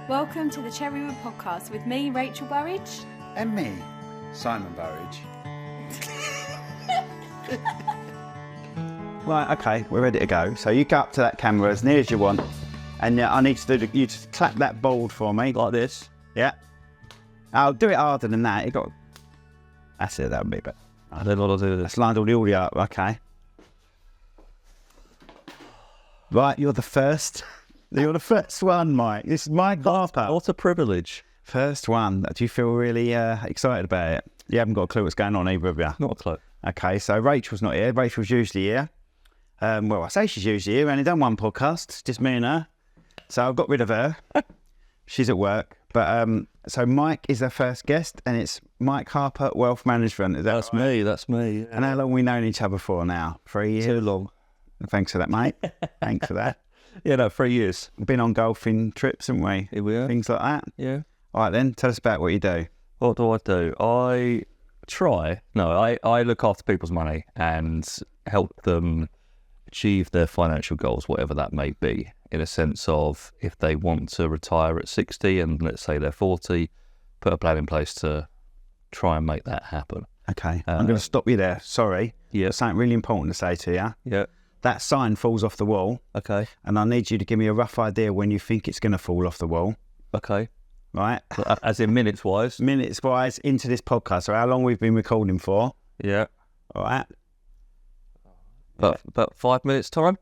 Welcome to the Cherrywood podcast with me, Rachel Burridge. And me, Simon Burridge. Right, okay, we're ready to go. So you go up to that camera as near as you want, and I need to do you just clap that board for me like this. Yeah. I'll do it harder than that. That's it. That would be better. I don't know what to do with this. Let's line all the audio up. Okay. Right, you're the first. You're the first one, Mike. This is Michael Harper. What a privilege. First one. Do you feel really excited about it? You haven't got a clue what's going on either, have you? Not a clue. Okay, so Rachel's not here. Rachel's usually here. Well, I say she's usually here. We only done one podcast, just me and her. So I've got rid of her. She's at work. But so Mike is our first guest, and it's Mike Harper Wealth Management. Is that That's right? me. That's me. Yeah. And how long have we known each other for now? 3 years? Too long. Thanks for that, mate. Thanks for that. Yeah, no, 3 years. We've been on golfing trips, haven't we? Here we are. Things like that. Yeah. All right, then. Tell us about what you do. What do? I look after people's money and help them achieve their financial goals, whatever that may be, in a sense of if they want to retire at 60 and let's say they're 40, put a plan in place to try and make that happen. Okay. I'm going to stop you there. Sorry. Yeah. There's something really important to say to you. Yeah. That sign falls off the wall. Okay. And I need you to give me a rough idea when you think it's going to fall off the wall. Okay. Right? As in minutes wise? Minutes wise into this podcast. So how long we've been recording for. Yeah. All right. But about 5 minutes time?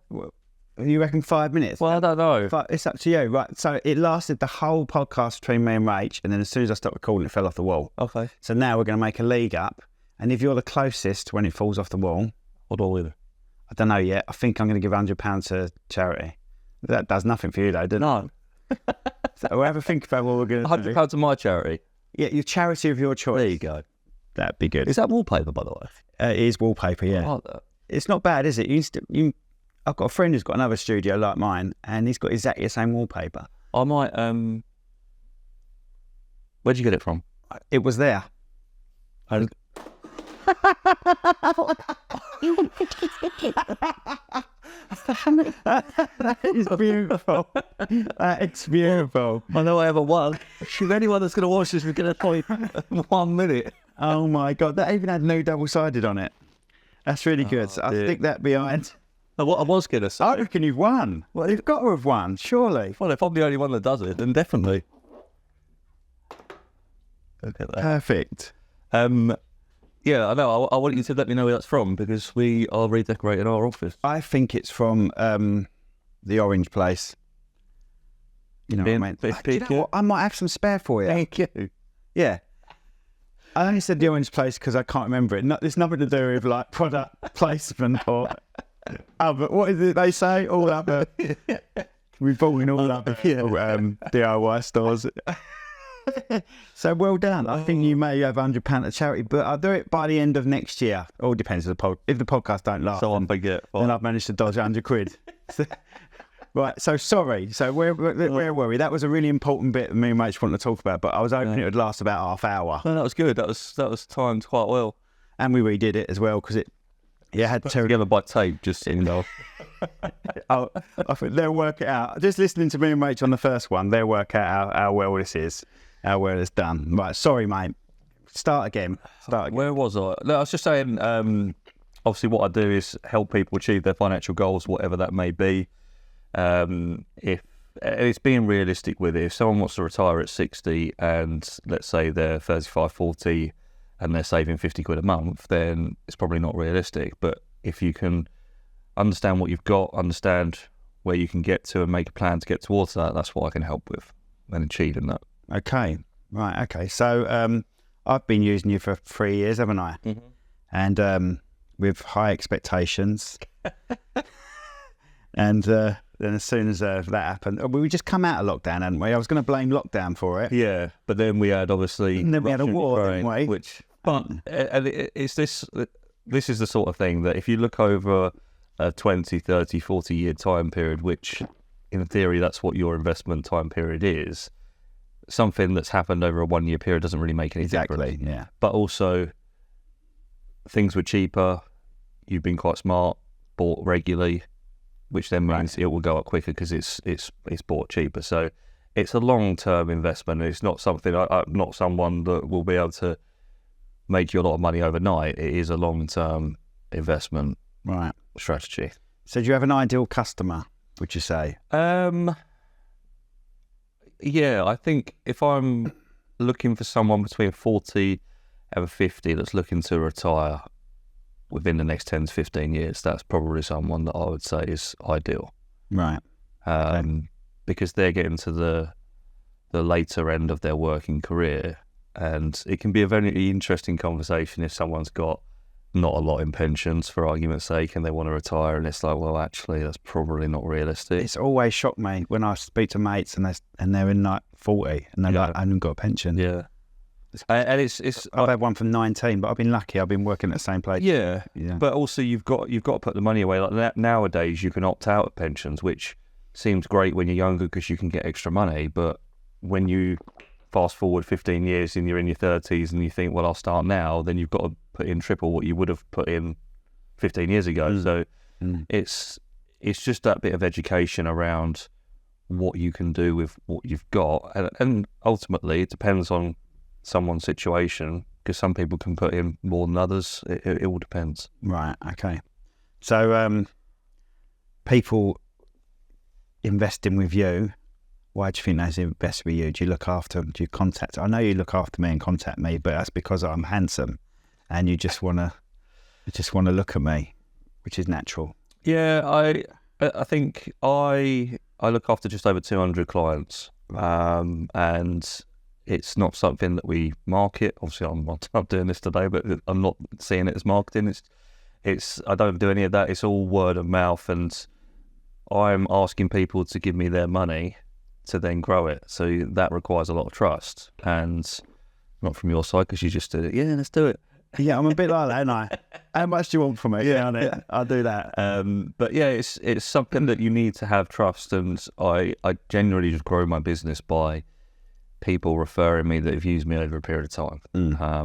You reckon 5 minutes? Well, I don't know. It's up to you. Right. So it lasted the whole podcast between me and Rach. And then as soon as I stopped recording, it fell off the wall. Okay. So now we're going to make a league up. And if you're the closest when it falls off the wall. What do I do? I don't know yet. I think I'm going to give £100 to charity. That does nothing for you though, does it? No. So we'll have a think about what we're going to do. £100 to my charity. Yeah, your charity of your choice. There you go. That'd be good. Is that wallpaper, by the way? It is wallpaper, yeah. I like that. It's not bad, is it? I've got a friend who's got another studio like mine, and he's got exactly the same wallpaper. I might. Where'd you get it from? It was there. That is beautiful. That is beautiful. I know I have a one. If anyone that's going to watch this is going to type 1 minute. Oh my God, that even had no double-sided on it. That's really good. So I'll stick that behind. What I was going to say. I reckon you've won. Well, you've got to have won, surely. Well, if I'm the only one that does it, then definitely. Look at that. Perfect. Yeah, I know. I want you to let me know where that's from because we are redecorating our office. I think it's from the orange place. You know what I mean? Do you know what? I might have some spare for you. Thank you. Yeah. I only said the orange place because I can't remember it. There's nothing to do with like product placement or other. What is it they say? All other. We've bought in all other DIY stores. So well done. I think you may have £100 to charity, but I'll do it by the end of next year. All depends on if the podcast don't last. So I'm forget. Then I've managed to dodge £100. Right. So sorry. So where were we? That was a really important bit that me and Rach wanted to talk about, but I was hoping it would last about half hour. No, that was good. That was timed quite well. And we redid it as well because it had to together by tape. Just I think they'll work it out. Just listening to me and Rach on the first one, they'll work out how well this is. How well it's done. Right, sorry, mate. Start again. Where was I? No, I was just saying, obviously what I do is help people achieve their financial goals, whatever that may be. If it's being realistic with it, if someone wants to retire at 60 and let's say they're 35, 40 and they're saving 50 quid a month, then it's probably not realistic. But if you can understand what you've got, understand where you can get to and make a plan to get towards that, that's what I can help with and achieving that. Okay, right, okay. So I've been using you for 3 years, haven't I? Mm-hmm. And with high expectations. And then as soon as that happened, we just come out of lockdown, hadn't we? I was going to blame lockdown for it. Yeah, but then we had obviously... And then we had a war, didn't we? Which, but it's this is the sort of thing that if you look over a 20, 30, 40-year time period, which in theory that's what your investment time period is, something that's happened over a 1 year period doesn't really make any difference. Yeah. But also, things were cheaper. You've been quite smart, bought regularly, which then means it will go up quicker because it's bought cheaper. So it's a long-term investment. It's not something, I'm not someone that will be able to make you a lot of money overnight. It is a long-term investment strategy. So do you have an ideal customer, would you say? Yeah, I think if I'm looking for someone between 40 and 50 that's looking to retire within the next 10 to 15 years, that's probably someone that I would say is ideal. Right. Because they're getting to the later end of their working career, and it can be a very interesting conversation if someone's got not a lot in pensions, for argument's sake, and they want to retire, and it's like, well, actually, that's probably not realistic. It's always shocked me when I speak to mates and they're in like 40 and they're like, I haven't got a pension. Yeah. And it's I've had one from 19, but I've been lucky. I've been working at the same place. Yeah. But also you've got to put the money away. Like nowadays, you can opt out of pensions, which seems great when you're younger because you can get extra money. But when you fast forward 15 years and you're in your 30s and you think, well, I'll start now, then you've got to put in triple what you would have put in 15 years ago. So it's just that bit of education around what you can do with what you've got, and ultimately it depends on someone's situation, because some people can put in more than others. It all depends. Right. Okay. So people investing with you, why do you think they invest with you? Do you look after them? Do you contact? I know you look after me and contact me, but that's because I'm handsome, and you just want to look at me, which is natural. Yeah, I think I look after just over 200 clients, and it's not something that we market. Obviously, I'm not doing this today, but I'm not seeing it as marketing. It's I don't do any of that. It's all word of mouth, and I'm asking people to give me their money to then grow it. So that requires a lot of trust, and not from your side because you just did it. Yeah, let's do it. Yeah, I'm a bit like that, aren't I? How much do you want from me? Yeah, I'll do that. But yeah, it's something that you need to have trust, and I generally just grow my business by people referring me that have used me over a period of time.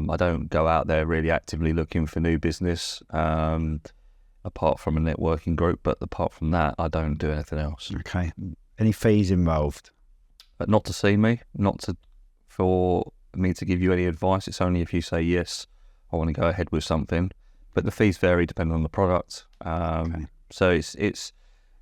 I don't go out there really actively looking for new business, apart from a networking group, but apart from that, I don't do anything else. Okay. Any fees involved? But not to see me, for me to give you any advice. It's only if you say, yes, I want to go ahead with something. But the fees vary depending on the product. Okay. So it's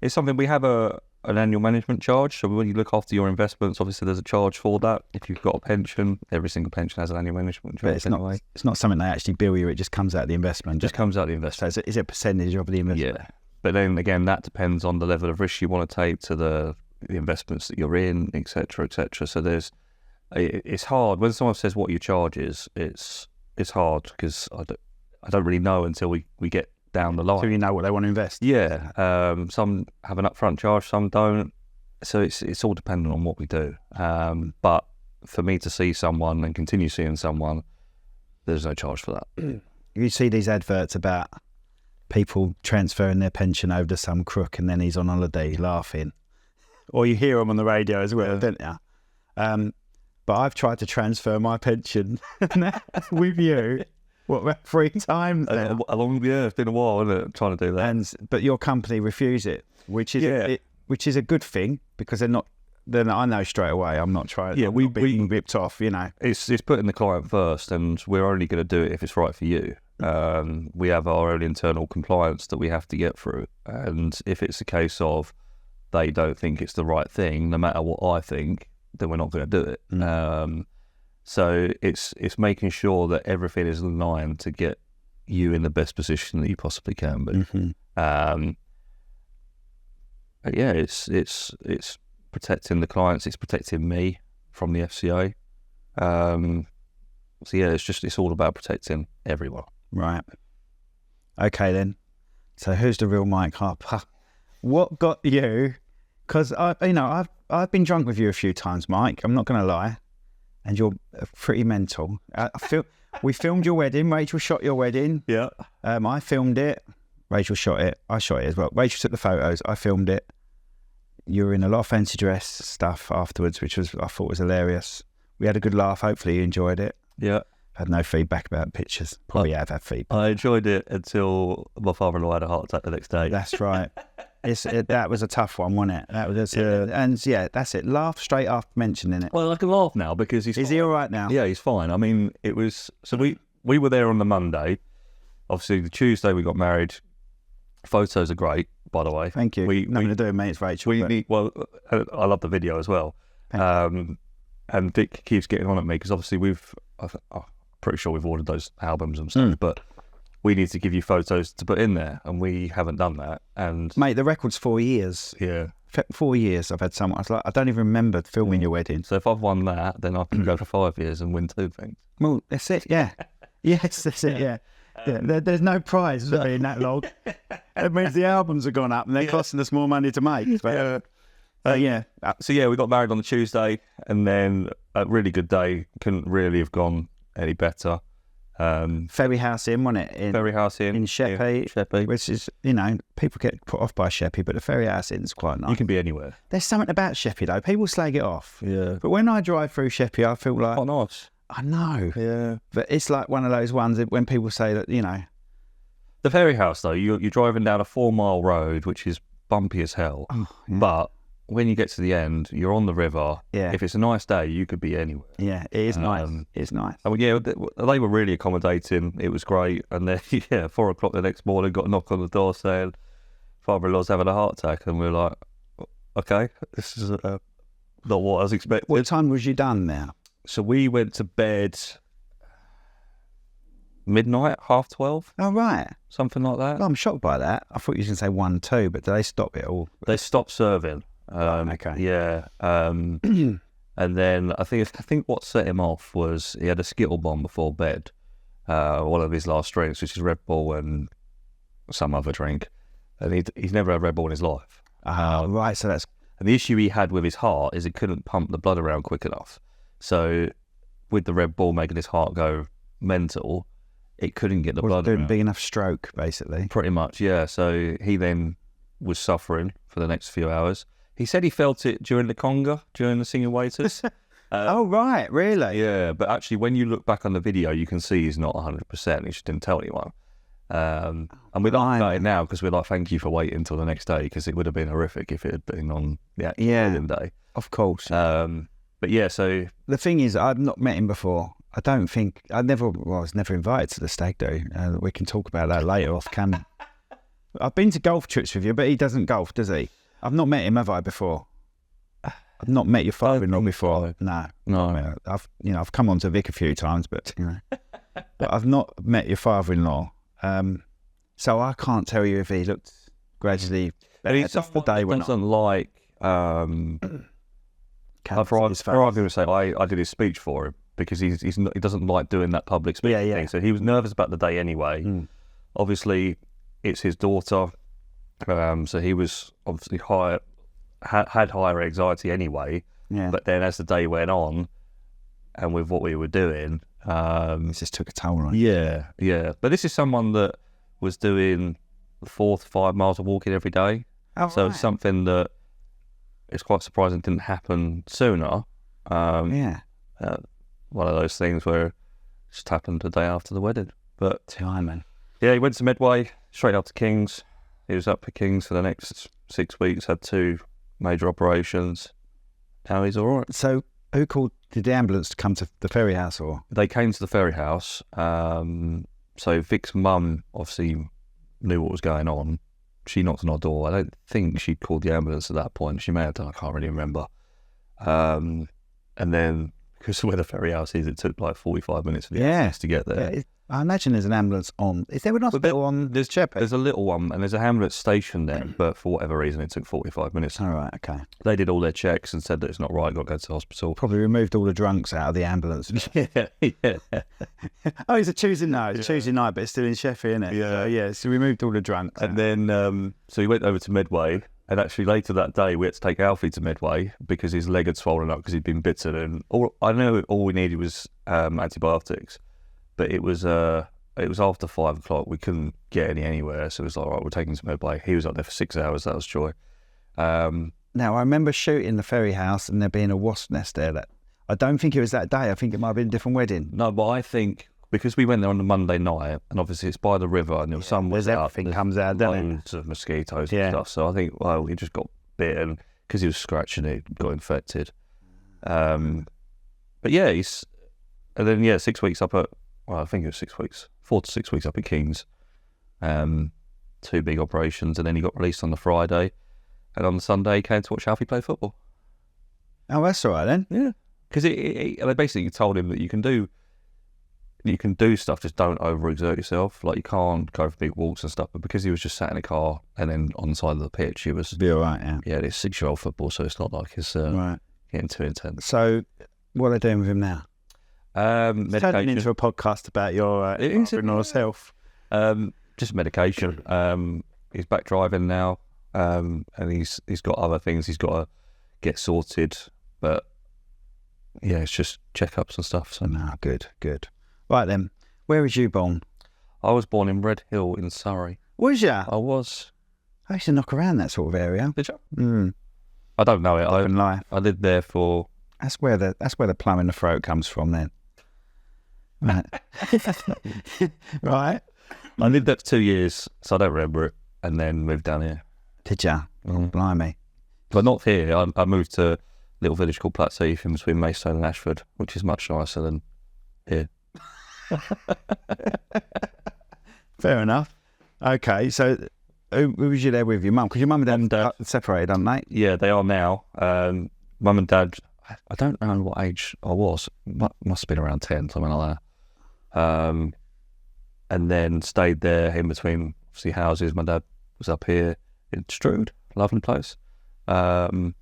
something we have an annual management charge. So when you look after your investments, obviously there's a charge for that. If you've got a pension, every single pension has an annual management charge. But it's not something they actually bill you. It just comes out of the investment. Just comes out of the investment. So is it a percentage of the investment? Yeah. But then again, that depends on the level of risk you want to take, to the investments that you're in, etc., etc. So it's hard when someone says what your charge is. It's hard because I don't really know until we get down the line. So you know what they want to invest. Yeah. Some have an upfront charge, some don't. So it's all dependent on what we do. But for me to see someone and continue seeing someone, there's no charge for that. You see these adverts about people transferring their pension over to some crook, and then he's on holiday laughing. Or you hear them on the radio as well, don't you? But I've tried to transfer my pension with you. What, about 3 times now? It's been a while, isn't it, trying to do that. But your company refuse it, which is a good thing, because they're not. Then I know straight away I'm not trying. Yeah, we've been ripped off. You know, it's putting the client first, and we're only going to do it if it's right for you. We have our own internal compliance that we have to get through, and if it's a case of they don't think it's the right thing, no matter what I think, then we're not going to do it. So it's making sure that everything is in line to get you in the best position that you possibly can be. Mm-hmm. But yeah, it's protecting the clients, it's protecting me from the FCA. So yeah, it's all about protecting everyone. Right. Okay then. So who's the real Mike Harper? What got you? Because I've been drunk with you a few times, Mike. I'm not going to lie, and you're pretty mental. We filmed your wedding. Rachel shot your wedding. Yeah. I filmed it. Rachel shot it. I shot it as well. Rachel took the photos. I filmed it. You were in a lot of fancy dress stuff afterwards, which I thought was hilarious. We had a good laugh. Hopefully you enjoyed it. Yeah. Had no feedback about pictures. Probably have had feedback. I enjoyed it until my father-in-law had a heart attack the next day. That's right. That was a tough one, wasn't it? That was and yeah, that's it. Laugh straight after mentioning it. Well, I can laugh now because he's Is he all right now? Yeah, he's fine. I mean, it was so we were there on the Monday. Obviously, the Tuesday we got married. Photos are great, by the way. Thank you. Nothing to do with me, it's Rachel. I love the video as well. And Vic keeps getting on at me because obviously I'm pretty sure we've ordered those albums and stuff, but we need to give you photos to put in there, and we haven't done that. And mate, the record's 4 years. Yeah. 4 years I've had someone. I was like, I don't even remember filming your wedding. So if I've won that, then I can go for 5 years and win 2 things. Well, that's it, yeah. Yes, that's it, yeah. There's no prize for being that long. It means the albums have gone up and they're costing us more money to make. But, yeah. So yeah, we got married on the Tuesday, and then a really good day. Couldn't really have gone any better. Ferry House Inn, wasn't it? Ferry House Inn in Sheppey, which is, people get put off by Sheppey, but the Ferry House Inn is quite nice. You can be anywhere. There's something about Sheppey though. People slag it off. Yeah. But when I drive through Sheppey, I feel like, oh, nice. I know. Yeah. But it's like one of those ones that when people say that, The Ferry House though, you're driving down a 4-mile road, which is bumpy as hell. Oh, yeah. But when you get to the end, you're on the river. Yeah. If it's a nice day, you could be anywhere. Yeah, it is nice. It's nice. I mean, yeah, they were really accommodating. It was great. And then, 4 o'clock the next morning, got a knock on the door saying, father-in-law's having a heart attack. And we're like, okay, this is not what I was expecting. What time was you done now? So we went to bed midnight, 12:30. Oh, right. Something like that. Well, I'm shocked by that. I thought you were going to say 1, 2, but do they stop it all? They stopped serving. Okay. Yeah. And then I think what set him off was he had a Skittle bomb before bed, one of his last drinks, which is Red Bull and some other drink. And he's never had Red Bull in his life. Right, so that's... And the issue he had with his heart is it couldn't pump the blood around quick enough. So with the Red Bull making his heart go mental, it couldn't get the blood doing around. a big enough stroke, basically. Pretty much, yeah. So he then was suffering for the next few hours. He said he felt it during the conga, during the singing waiters. Oh, right, really? Yeah, but actually when you look back on the video, you can see he's not 100%. He just didn't tell anyone. And we laugh about it now because we're like, thank you for waiting until the next day, because it would have been horrific if it had been on the actual wedding day. Of course. But yeah, so... The thing is, I've not met him before. I don't think... I was never invited to the stag do. We can talk about that later off camera. I've been to golf trips with you, but he doesn't golf, does he? I've not met him, have I, before? I've not met your father-in-law before. So. No. I've come on to Vic a few times, but but I've not met your father-in-law. So I can't tell you if he looked gradually better. He's doesn't like... for argument's sake, I did his speech for him because he doesn't like doing that public speaking thing. So he was nervous about the day anyway. Obviously, it's his daughter, so he was obviously had higher anxiety anyway. Yeah. But then as the day went on, and with what we were doing, it just took a toll on him. Yeah. But this is someone that was doing 4 to 5 miles of walking every day. Oh, so right. It's something that it's quite surprising didn't happen sooner. One of those things where it just happened the day after the wedding. But Timing. yeah, he went to Medway, straight up to King's. He was up for King's for the next 6 weeks, had 2 major operations. Now he's all right. So who did the ambulance come to the ferry house or? They came to the ferry house. So Vic's mum obviously knew what was going on. She knocked on our door. I don't think she'd called the ambulance at that point. She may have done, I can't really remember. And then, because of where the ferry house is, it took like 45 minutes for the ambulance to get there. Yeah, I imagine there's an ambulance on. Is there an hospital on there's Sheppey? There's a little one, and there's a ambulance station there, but for whatever reason, it took 45 minutes. All right, okay. They did all their checks and said that it's not right, got to go to the hospital. Probably removed all the drunks out of the ambulance. Yeah. Oh, it's a Tuesday night. It's Tuesday night, but it's still in Sheffield, isn't it? Yeah. So removed all the drunks. And then, so he went over to Medway, and actually later that day, we had to take Alfie to Medway because his leg had swollen up because he'd been bitten. And I know all we needed was antibiotics, but it was after 5 o'clock. We couldn't get anywhere, so it was like, all right, we're taking him to Medway. He was up there for 6 hours. That was joy. Now, I remember shooting the ferry house and there being a wasp nest there. That I don't think it was that day. I think it might have been a different wedding. No, but I think because we went there on the Monday night, and obviously it's by the river, and there was sun was out. Everything comes out, doesn't it? Loads of mosquitoes and stuff. So I think, well, he just got bitten because he was scratching it, got infected. But yeah, and then 6 weeks up at, well, I think it was 6 weeks, 4 to 6 weeks up at King's. 2 big operations, and then he got released on the Friday, and on the Sunday he came to watch Alfie play football. Oh, that's all right then. Yeah, because they basically told him that you can do stuff, just don't overexert yourself. Like, you can't go for big walks and stuff. But because he was just sat in a car and then on the side of the pitch, he was Be all right, yeah. Yeah, it's 6-year-old football, so it's not like it's Right. getting too intense. So, what are they doing with him now? It's turning Medication. into a podcast about your father-in-law's health. Just medication. He's back driving now, and he's got other things he's got to get sorted. But yeah, it's just checkups and stuff. So No, good. Right then, where was you born? I was born in Red Hill in Surrey. Was ya? I was. I used to knock around that sort of area. Did you? Mm. I don't know it. Open life. I lived there for. That's where the plum in the throat comes from then. Right. Right. I lived there for 2 years, so I don't remember it, and then moved down here. Did ya? Blimey. But not here. I moved to a little village called Platseath in between Maidstone and Ashford, which is much nicer than here. Fair enough. Okay, so who was you there with? Your mum? Because your mum and dad separated, aren't they? Yeah, they are now. Mum and dad, I don't know what age I was. Must have been around 10, something like that. And then stayed there in between, obviously, houses. My dad was up here in Strood, lovely place. And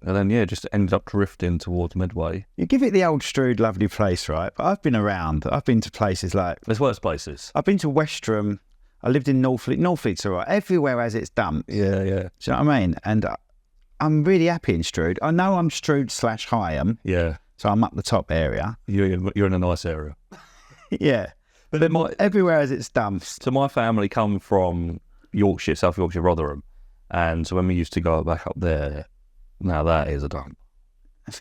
then, just ended up drifting towards Medway. You give it the old Strood lovely place, right? But I've been around. I've been to places like... There's worse places. I've been to Westerham. I lived in Northfleet. Northfleet's all right. Everywhere has its dumps. Yeah. Do you know what I mean? And I'm really happy in Strood. I know I'm Strood/Higham. Yeah. So I'm up the top area. You're in a nice area. Yeah. But everywhere has its dumps. So my family come from Yorkshire, South Yorkshire, Rotherham. And so when we used to go back up there, now that is a dump.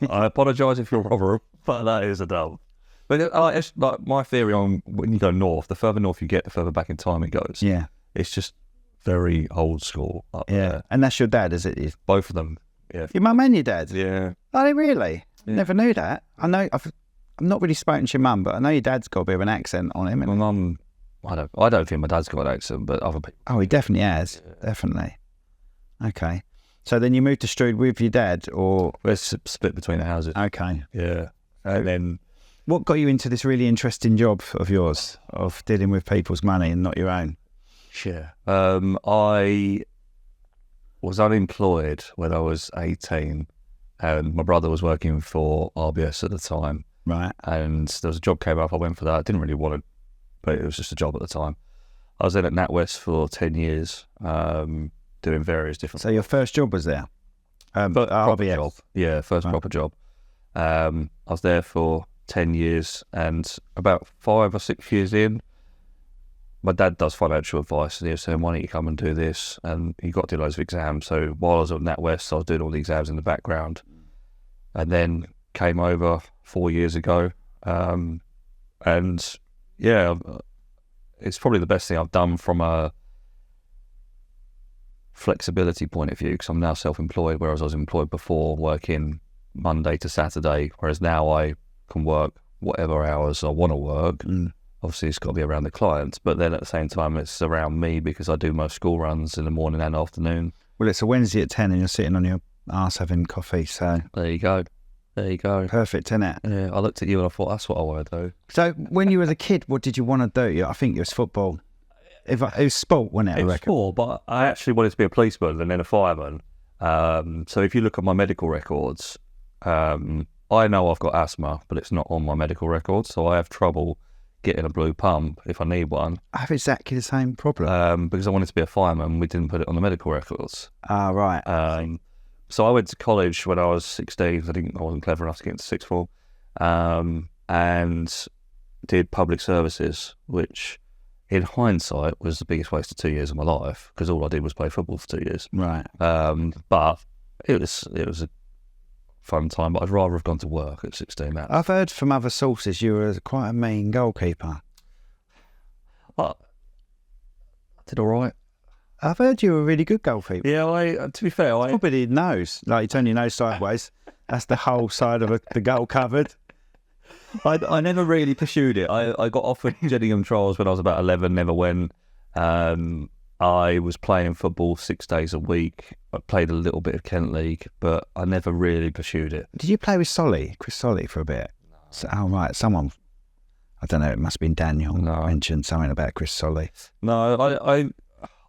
I apologise if you're Rotherham, but that is a dump. But it's like my theory on when you go north, the further north you get, the further back in time it goes. Yeah. It's just very old school up there. And that's your dad, is it? Both of them. Yeah. Your mum and your dad? Yeah. Are they really? Yeah. Never knew that. I know, I'm not really spoken to your mum, but I know your dad's got a bit of an accent on him. My mum, I don't think my dad's got an accent, but other people. Oh, he definitely has. Yeah. Definitely. Okay. So then you moved to Strood with your dad, or... We're split between the houses. Okay. Yeah. And then... What got you into this really interesting job of yours, of dealing with people's money and not your own? Yeah. I was unemployed when I was 18, and my brother was working for RBS at the time. Right. And there was a job came up, I went for that. I didn't really want it, but it was just a job at the time. I was then at NatWest for 10 years, doing various different... So your first job was there? Proper job. Yeah, first Right. proper job. I was there for 10 years, and about 5 or 6 years in, my dad does financial advice, and he was saying, why don't you come and do this? And he got to do loads of exams. So while I was at NatWest, I was doing all the exams in the background, and then came over 4 years ago. And yeah, it's probably the best thing I've done from a flexibility point of view, because I'm now self-employed, whereas I was employed before, working Monday to Saturday, whereas now I can work whatever hours I want to work. Obviously it's got to be around the clients, but then at the same time it's around me, because I do most school runs in the morning and afternoon. Well, it's a Wednesday at 10 and you're sitting on your arse having coffee, so... There you go. Perfect, isn't it? Yeah, I looked at you and I thought, that's what I want to do. So when you were a kid, what did you want to do? I think it was football. It was sport, wasn't it? It was sport, but I actually wanted to be a policeman and then a fireman. So if you look at my medical records, I know I've got asthma, but it's not on my medical records, so I have trouble getting a blue pump if I need one. I have exactly the same problem. Because I wanted to be a fireman, we didn't put it on the medical records. Ah, right. So I went to college when I was 16. I wasn't clever enough to get into sixth form, and did public services, which in hindsight was the biggest waste of 2 years of my life, because all I did was play football for 2 years. Right. But it was fun time, but I'd rather have gone to work at 16. I've heard from other sources you were quite a mean goalkeeper. I did all right. I've heard you were a really good goalkeeper. Yeah, to be fair, Probably the nose. Like, you turn your nose sideways. That's the whole side of the goal covered. I never really pursued it. I got offered Gillingham trials when I was about 11, never went. I was playing football 6 days a week. I played a little bit of Kent League, but I never really pursued it. Did you play with Chris Solly, for a bit? No. So, right, someone, I don't know, it must have been Daniel, mentioned something about Chris Solly. No,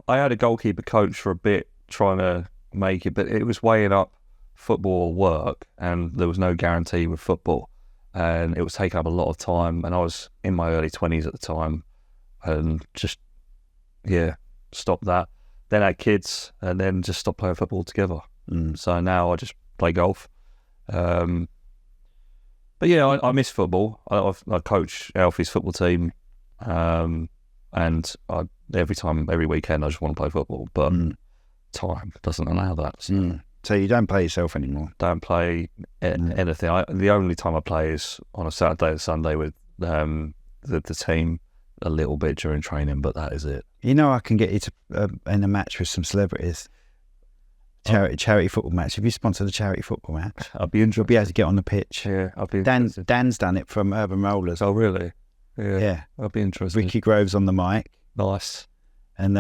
I had a goalkeeper coach for a bit trying to make it, but it was weighing up football or work, and there was no guarantee with football. And it was taking up a lot of time, and I was in my early 20s at the time, and just, stopped that. Then had kids, and then just stopped playing football altogether. So now I just play golf. But yeah, I miss football. I coach Alfie's football team, and every weekend I just want to play football, but time doesn't allow that. So you don't play yourself anymore? Don't play anything. The only time I play is on a Saturday and Sunday with the team, a little bit during training, but that is it. You know, I can get you to in a match with some celebrities. Charity football match. If you sponsor the charity football match, I'd be interested. You'll be able to get on the pitch. Yeah, I'd be interested. Dan's done it from Urban Rollers. Oh, really? Yeah. I'd be interested. Ricky Groves on the mic. Nice. And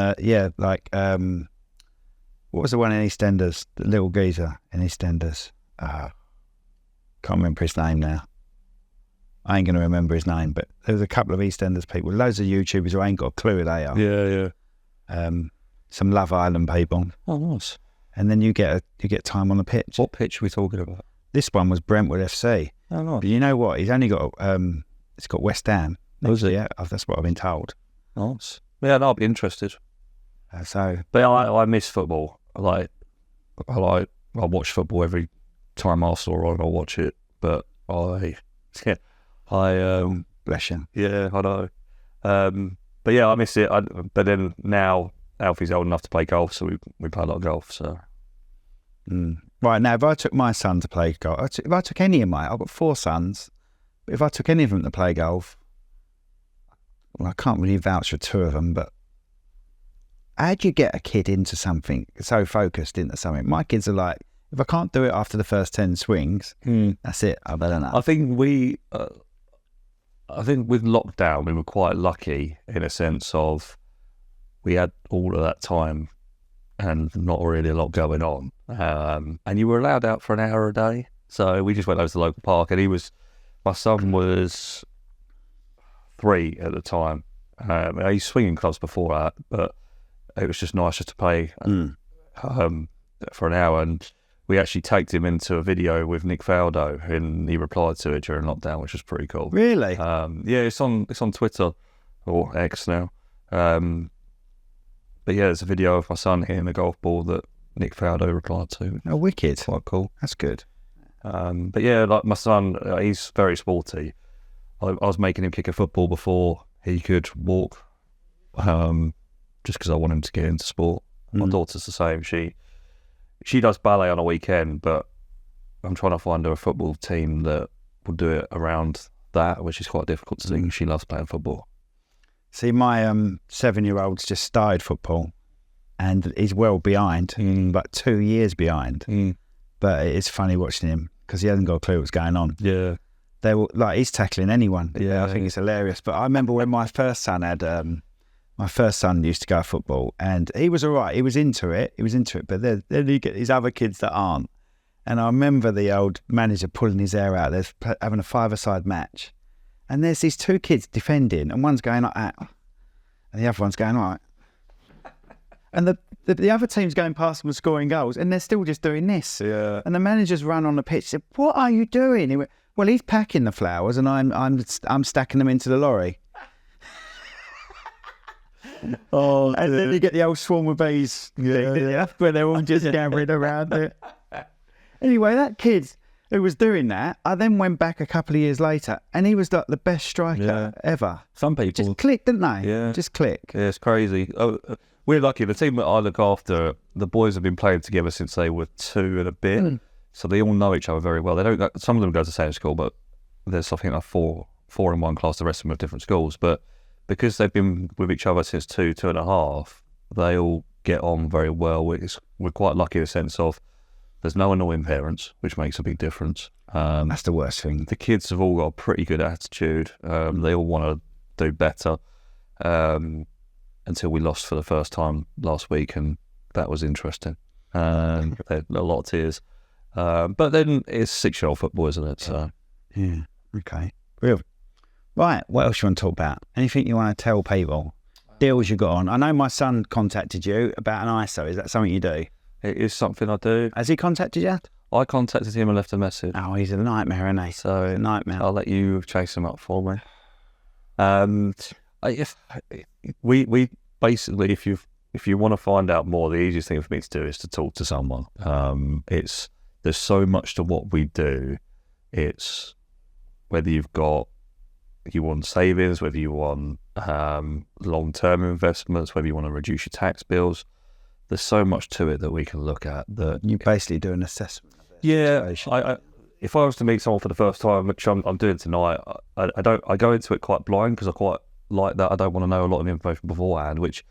what was the one in EastEnders? The little geezer in EastEnders. Can't remember his name now. I ain't going to remember his name, but there was a couple of EastEnders people, loads of YouTubers who ain't got a clue who they are. Yeah. Some Love Island people. Oh, nice. And then you get time on the pitch. What pitch are we talking about? This one was Brentwood FC. Oh, nice. But you know what? He's only got it's got West Ham. Yeah, that's what I've been told. Nice. Yeah, no, I'll be interested. But I miss football. I watch football every time Arsenal are on. I watch it, but bless you. Yeah, I know. But yeah, I miss it. But then now Alfie's old enough to play golf, so we play a lot of golf. So right now, if I took my son to play golf, if I took any of I've got 4 sons. But if I took any of them to play golf, well, I can't really vouch for 2 of them. But how do you get a kid into something so focused into something? My kids are like, if I can't do it after the first 10 swings, that's it. I better not. I think with lockdown, we were quite lucky in a sense of we had all of that time and not really a lot going on. And you were allowed out for an hour a day. So we just went over to the local park, and my son was 3 at the time. I used swinging clubs before that, but it was just nicer to play for an hour. And we actually tagged him into a video with Nick Faldo, and he replied to it during lockdown, which was pretty cool. Really? Yeah, it's on Twitter or X now. But yeah, there's a video of my son hitting a golf ball that Nick Faldo replied to. Oh, wicked! Quite cool. That's good. But yeah, like my son, he's very sporty. I was making him kick a football before he could walk, just because I want him to get into sport. My daughter's the same. She does ballet on a weekend, but I'm trying to find her a football team that will do it around that, which is quite difficult to do. She loves playing football. See, my 7-year-old's just started football, and he's well behind, like 2 years behind. But it's funny watching him because he hasn't got a clue what's going on. Yeah. They were like, he's tackling anyone. Yeah, I think it's hilarious. But I remember when my first son used to go to football, and he was all right. He was into it. But then you get these other kids that aren't. And I remember the old manager pulling his hair out. They're having a 5-a-side match. And there's these 2 kids defending, and one's going like that, and the other one's going like that. And the other team's going past them and scoring goals, and they're still just doing this. Yeah. And the manager's run on the pitch, said, "What are you doing?" He went, "Well, he's packing the flowers, and I'm stacking them into the lorry." Oh, and then you get the old swarm of bees, where they're all just gathering around it. Anyway, that kid who was doing that, I then went back a couple of years later, and he was like the best striker ever. Some people just click, didn't they? Yeah, just click. Yeah, it's crazy. We're lucky. The team that I look after, the boys have been playing together since they were 2 and a bit. So they all know each other very well. They don't. Some of them go to the same school, but there's I think like four in one class. The rest of them are different schools. But because they've been with each other since 2.5, they all get on very well. We're quite lucky in the sense of there's no annoying parents, which makes a big difference. That's the worst thing. The kids have all got a pretty good attitude. They all want to do better. Until we lost for the first time last week, and that was interesting. A lot of tears. But then it's 6-year-old football, isn't it? So yeah, okay, real. Right, what else you want to talk about? Anything you want to tell people? Deals you got on? I know my son contacted you about an ISO. Is that something you do? it is something I do. Has he contacted you? I contacted him and left a message. Oh, he's a nightmare, isn't he? So He's a nightmare. I'll let you chase him up for me. If we basically, if you want to find out more, the easiest thing for me to do is to talk to someone. There's so much to what we do. It's whether you want savings, whether you want long-term investments, whether you want to reduce your tax bills. There's so much to it that we can look at. That You basically do an assessment of it. yeah, if I was to meet someone for the first time, which I'm doing tonight, I go into it quite blind because I quite like that. I don't want to know a lot of information beforehand, which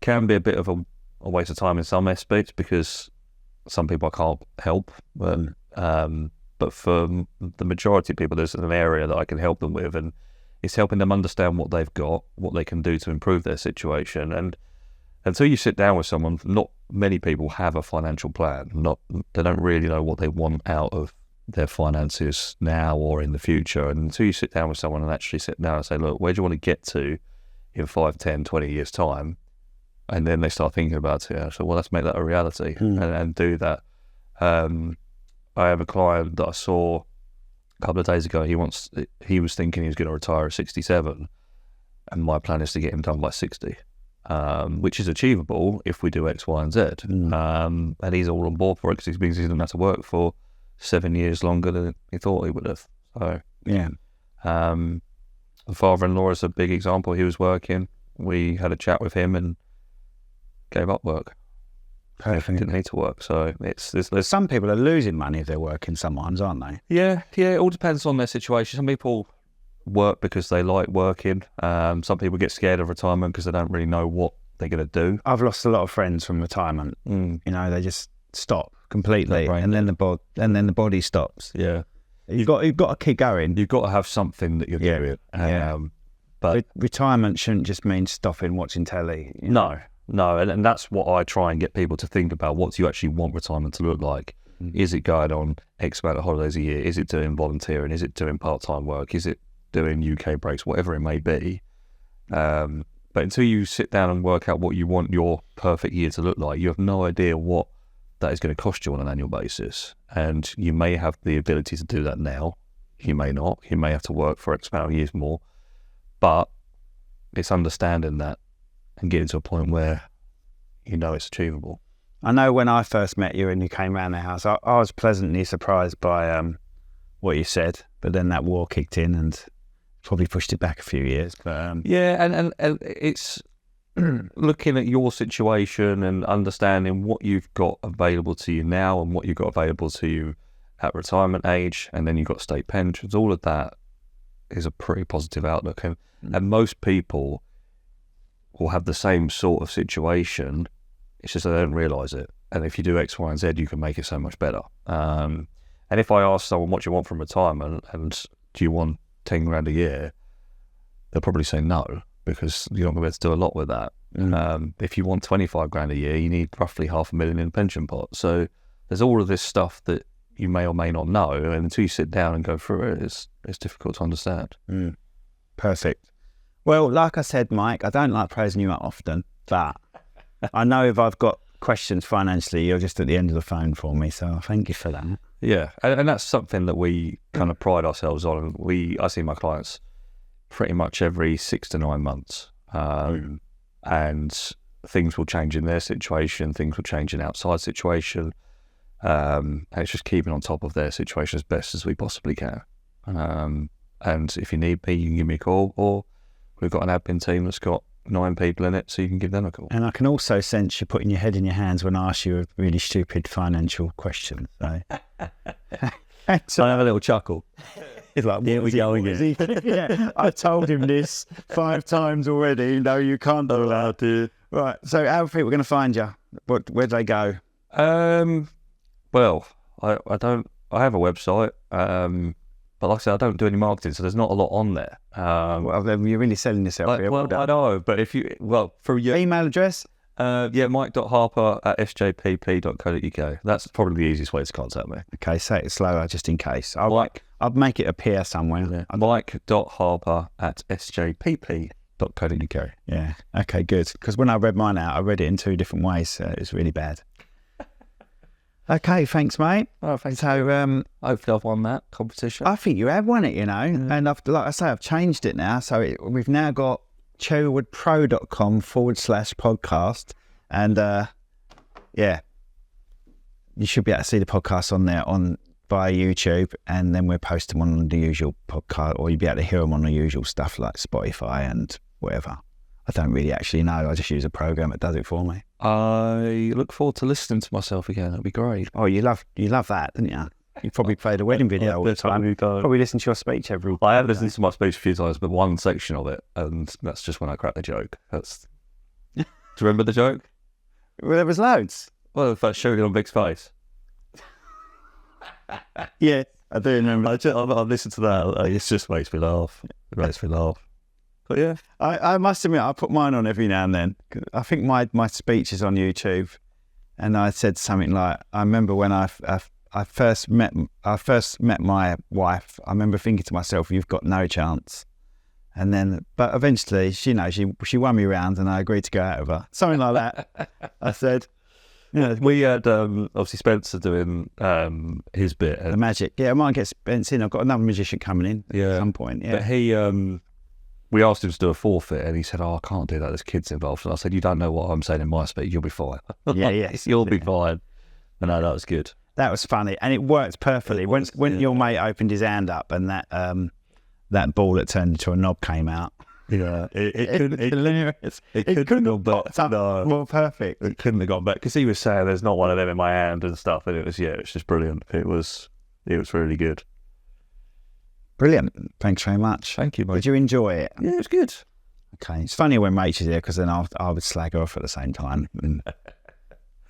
can be a bit of a waste of time in some aspects because some people I can't help. But for the majority of people, there's an area that I can help them with, and it's helping them understand what they've got, what they can do to improve their situation. And until you sit down with someone, not many people have a financial plan. They don't really know what they want out of their finances now or in the future. And until you sit down with someone and actually sit down and say, look, where do you want to get to in 5, 10, 20 years' time? And then they start thinking about it. So, well, let's make that a reality and do that. I have a client that I saw a couple of days ago. He was thinking he was going to retire at 67, and my plan is to get him done by 60, which is achievable if we do X, Y, and Z. And he's all on board for it because he means he doesn't have to work for 7 years longer than he thought he would have. So yeah, the father-in-law is a big example. He was working. We had a chat with him and gave up work. perfect. Didn't need to work. So there's Some people are losing money if they're working sometimes, aren't they? Yeah, it all depends on their situation. Some people work because they like working. Some people get scared of retirement because they don't really know what they're going to do. I've lost a lot of friends from retirement. You know, they just stop completely, Right. and then the body stops. Yeah, You've got to keep going. you've got to have something that you're doing. But Retirement shouldn't just mean stopping watching telly. You know? no, and that's what I try and get people to think about. What do you actually want retirement to look like? Is it going on X amount of holidays a year? Is it doing volunteering? Is it doing part-time work? Is it doing UK breaks? Whatever it may be. But until you sit down and work out what you want your perfect year to look like, you have no idea what that is going to cost you on an annual basis. And you may have the ability to do that now. You may not. You may have to work for X amount of years more. But it's understanding that and getting to a point where you know it's achievable. I know when I first met you and you came round the house, I was pleasantly surprised by what you said, but then that war kicked in and probably pushed it back a few years. But Yeah, and it's looking at your situation and understanding what you've got available to you now and what you've got available to you at retirement age, and then you've got state pensions. All of that is a pretty positive outlook, and most people will have the same sort of situation. It's just they don't realise it. And if you do X, Y, and Z, you can make it so much better. And if I ask someone what you want from retirement and do you want 10 grand a year, they'll probably say no, because you're not going to be able to do a lot with that. If you want 25 grand a year, you need roughly $500,000 in a pension pot. So there's all of this stuff that you may or may not know, and until you sit down and go through it, it's difficult to understand. perfect. Well, like I said, Mike, I don't like praising you often, but I know if I've got questions financially, you're just at the end of the phone for me. So thank you for that. Yeah, and that's something that we kind of pride ourselves on. I see my clients pretty much every 6 to 9 months, and things will change in their situation, things will change in outside situation, and it's just keeping on top of their situation as best as we possibly can. And if you need me, you can give me a call, or we've got an admin team that's got 9 people in it, so you can give them a call. And I can also sense you putting your head in your hands when I ask you a really stupid financial question. So, I have a little chuckle. it's like, Here we go again. Yeah, I told him this 5 times already. No, you can't do that. Right. So, how are people going to find you? Where do they go? Well, I don't. I have a website, but like I said, I don't do any marketing, so there's not a lot on there. Well, then you're really selling yourself here. Well, I know, but if you for your email address, mike.harper@sjpp.co.uk. That's probably the easiest way to contact me. Okay, say it slower just in case. I'll make it appear somewhere. Yeah. Mike.harper@sjpp.co.uk. Yeah. Okay, good. Because when I read mine out, I read it in 2 different ways. So it was really bad. Okay, thanks, mate. Oh, thanks. So, hopefully I've won that competition. I think you have won it, and like I say, I've changed it now. So we've now got cherrywoodpro.com/podcast, and yeah, you should be able to see the podcast on there via YouTube, and then we'll post them on the usual podcast, or you'll be able to hear them on the usual stuff like Spotify and whatever. I don't really actually know. I just use a program that does it for me. I look forward to listening to myself again. That'd be great. Oh, you love that, didn't you? You probably played a wedding video all the time. Probably listen to your speech every. I have listened to my speech a few times, but one section of it, and that's just when I crack the joke. Do you remember the joke? Well, there was loads. Well, if that's shooting on Vic's face. Yeah, I do remember. I've listened to that. It just makes me laugh. It makes me laugh. But yeah, I must admit, I put mine on every now and then. I think my speech is on YouTube, and I said something like, I remember when I first met my wife. I remember thinking to myself, "You've got no chance." And then, but eventually, she won me around, and I agreed to go out with her. Something like that. I said, yeah. We had obviously Spencer doing his bit. The magic. Yeah, I might get Spencer in. I've got another magician coming in at some point. Yeah, but he we asked him to do a forfeit, and he said, "Oh, I can't do that. There's kids involved." And I said, "You don't know what I'm saying in my speech. You'll be fine." Yeah. You'll be fine. And no, that was good. That was funny, and it worked perfectly. When your mate opened his hand up, and that ball that turned into a knob came out. Yeah, it couldn't have gone back. No, well, perfect. It couldn't have gone back because he was saying, "There's not one of them in my hand" and stuff, and it was just brilliant. It was really good. Brilliant. Thanks very much. Thank you, mate. Did you enjoy it? Yeah, it was good. Okay. It's funny when Rachel's here because then I would slag her off at the same time and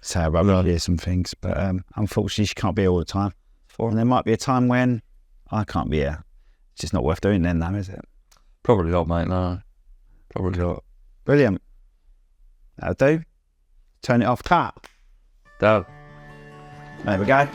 say I rub here some things. But unfortunately, she can't be here all the time. And there might be a time when I can't be here. It's just not worth doing then, though, is it? Probably not, mate. No. Probably not. Brilliant. That'll do. Turn it off. Cut. Done. There we go.